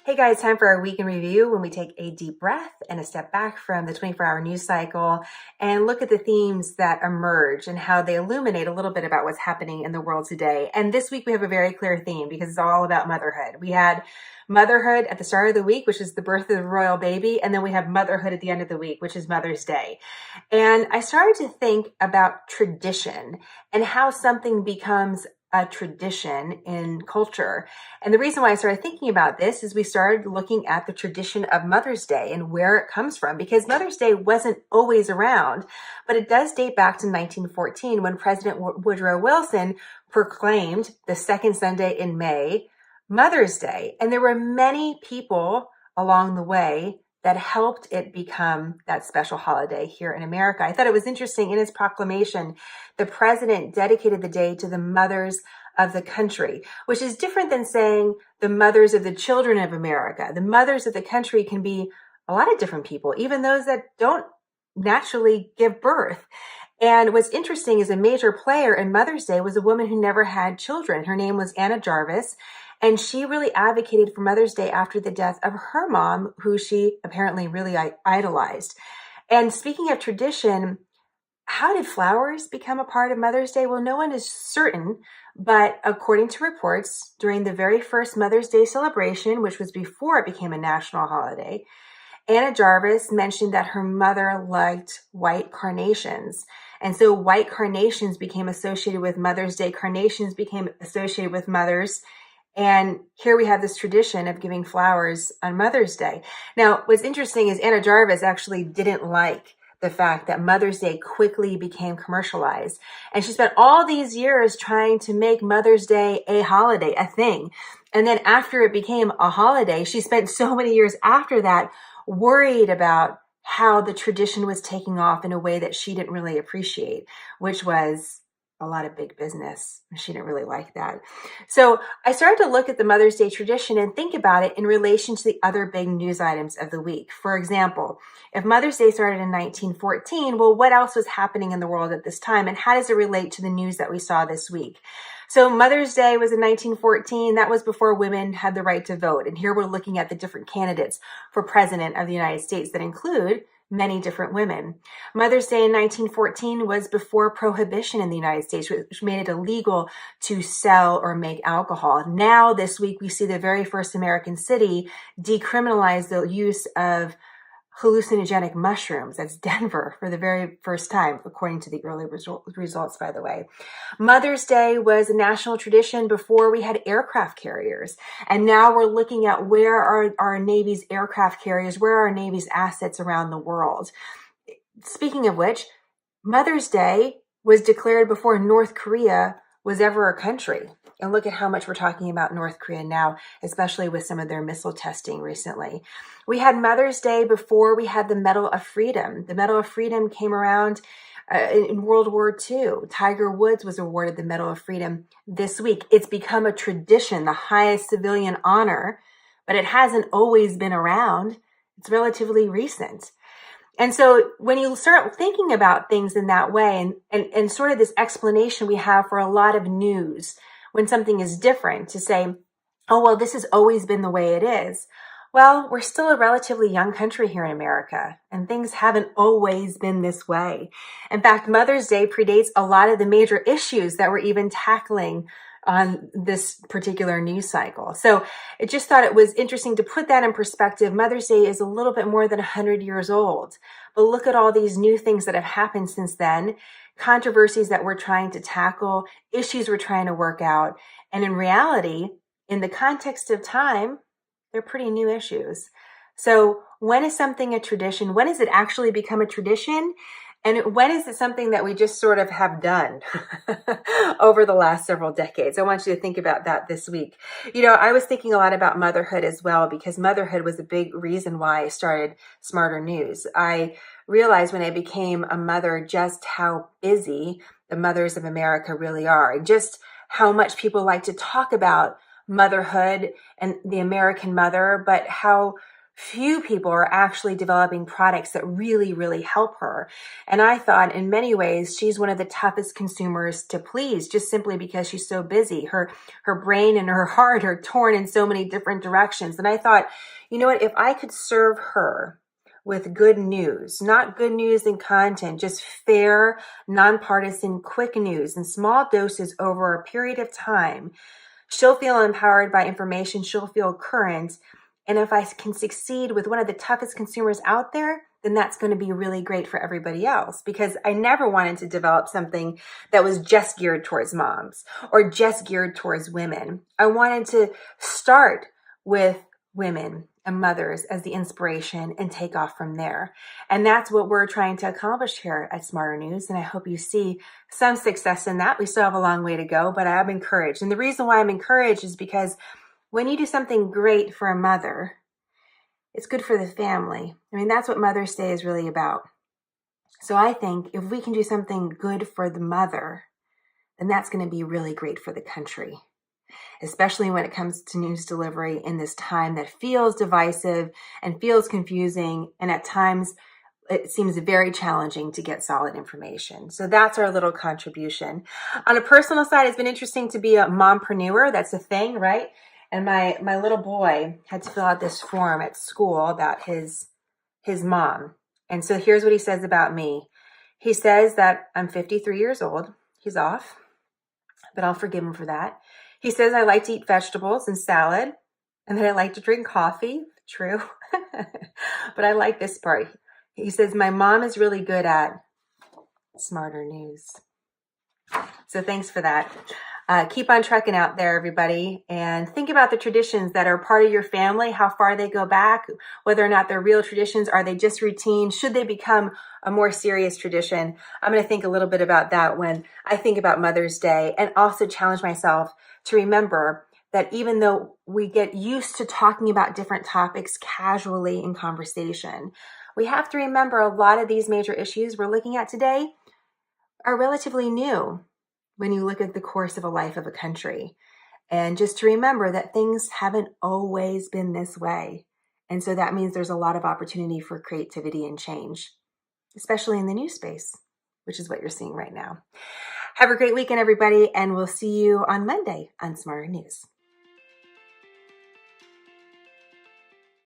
Hey guys, time for our week in review when we take a deep breath and a step back from the 24-hour news cycle and look at the themes that emerge and how they illuminate a little bit about what's happening in the world today. And this week we have a very clear theme because it's all about motherhood. We had motherhood at the start of the week, which is the birth of the royal baby, and then we have motherhood at the end of the week, which is Mother's Day. And I started to think about tradition and how something becomes a tradition in culture. And the reason why I started thinking about this is we started looking at the tradition of Mother's Day and where it comes from, because Mother's Day wasn't always around, but it does date back to 1914 when President Woodrow Wilson proclaimed the second Sunday in May Mother's Day. And there were many people along the way that helped it become that special holiday here in America. I thought it was interesting in his proclamation, the president dedicated the day to the mothers of the country, which is different than saying the mothers of the children of America. The mothers of the country can be a lot of different people, even those that don't naturally give birth. And what's interesting is a major player in Mother's Day was a woman who never had children. Her name was Anna Jarvis. And she really advocated for Mother's Day after the death of her mom, who she apparently really idolized. And speaking of tradition, how did flowers become a part of Mother's Day? Well, no one is certain, but according to reports, during the very first Mother's Day celebration, which was before it became a national holiday, Anna Jarvis mentioned that her mother liked white carnations. And so white carnations became associated with Mother's Day. Carnations became associated with mothers. And here we have this tradition of giving flowers on Mother's Day. Now, what's interesting is Anna Jarvis actually didn't like the fact that Mother's Day quickly became commercialized. And she spent all these years trying to make Mother's Day a holiday, a thing. And then after it became a holiday, she spent so many years after that worried about how the tradition was taking off in a way that she didn't really appreciate, which was a lot of big business. She didn't really like that. So I started to look at the Mother's Day tradition and think about it in relation to the other big news items of the week. For example, if Mother's Day started in 1914, well, what else was happening in the world at this time? And how does it relate to the news that we saw this week? So Mother's Day was in 1914. That was before women had the right to vote. And here we're looking at the different candidates for president of the United States that include many different women. Mother's Day in 1914 was before prohibition in the United States, which made it illegal to sell or make alcohol. Now, this week, we see the very first American city decriminalize the use of hallucinogenic mushrooms. That's Denver for the very first time, according to the early results, by the way. Mother's Day was a national tradition before we had aircraft carriers. And now we're looking at where are our Navy's aircraft carriers, where are our Navy's assets around the world. Speaking of which, Mother's Day was declared before North Korea was ever a country. And look at how much we're talking about North Korea now, especially with some of their missile testing recently. We had Mother's Day before we had the Medal of Freedom. The Medal of Freedom came around in World War II. Tiger Woods was awarded the Medal of Freedom this week. It's become a tradition, the highest civilian honor, but it hasn't always been around. It's relatively recent. And so when you start thinking about things in that way and sort of this explanation we have for a lot of news, when something is different, to say, oh, well, this has always been the way it is. Well, we're still a relatively young country here in America, and things haven't always been this way. In fact, Mother's Day predates a lot of the major issues that we're even tackling on this particular news cycle. So I just thought it was interesting to put that in perspective. Mother's Day is a little bit more than 100 years old, but look at all these new things that have happened since then, controversies that we're trying to tackle, issues we're trying to work out. And in reality, in the context of time, they're pretty new issues. So when is something a tradition? When does it actually become a tradition? And when is it something that we just sort of have done over the last several decades? I want you to think about that this week. You know, I was thinking a lot about motherhood as well, because motherhood was a big reason why I started SmartHER News. I realized when I became a mother just how busy the mothers of America really are, and just how much people like to talk about motherhood and the American mother, but how few people are actually developing products that really, really help her. And I thought in many ways, she's one of the toughest consumers to please, just simply because she's so busy. Her brain and her heart are torn in so many different directions. And I thought, you know what, if I could serve her with good news, not good news in content, just fair, nonpartisan, quick news in small doses over a period of time, she'll feel empowered by information. She'll feel current. And if I can succeed with one of the toughest consumers out there, then that's going to be really great for everybody else, because I never wanted to develop something that was just geared towards moms or just geared towards women. I wanted to start with women and mothers as the inspiration and take off from there. And that's what we're trying to accomplish here at SmartHER News. And I hope you see some success in that. We still have a long way to go, but I'm encouraged. And the reason why I'm encouraged is because when you do something great for a mother, it's good for the family. I mean, that's what Mother's Day is really about. So I think if we can do something good for the mother, then that's going to be really great for the country, especially when it comes to news delivery in this time that feels divisive and feels confusing. And at times it seems very challenging to get solid information. So that's our little contribution. On a personal side, it's been interesting to be a mompreneur. That's a thing, right? And my little boy had to fill out this form at school about his mom. And so here's what he says about me. He says that I'm 53 years old. He's off, but I'll forgive him for that. He says I like to eat vegetables and salad, and that I like to drink coffee. True. But I like this part. He says my mom is really good at SmartHER News. So thanks for that. Keep on trucking out there, everybody, and think about the traditions that are part of your family, how far they go back, whether or not they're real traditions. Are they just routine? Should they become a more serious tradition? I'm going to think a little bit about that when I think about Mother's Day, and also challenge myself to remember that even though we get used to talking about different topics casually in conversation, we have to remember a lot of these major issues we're looking at today are relatively new when you look at the course of a life of a country. And just to remember that things haven't always been this way. And so that means there's a lot of opportunity for creativity and change, especially in the news space, which is what you're seeing right now. Have a great weekend, everybody, and we'll see you on Monday on SmartHER News.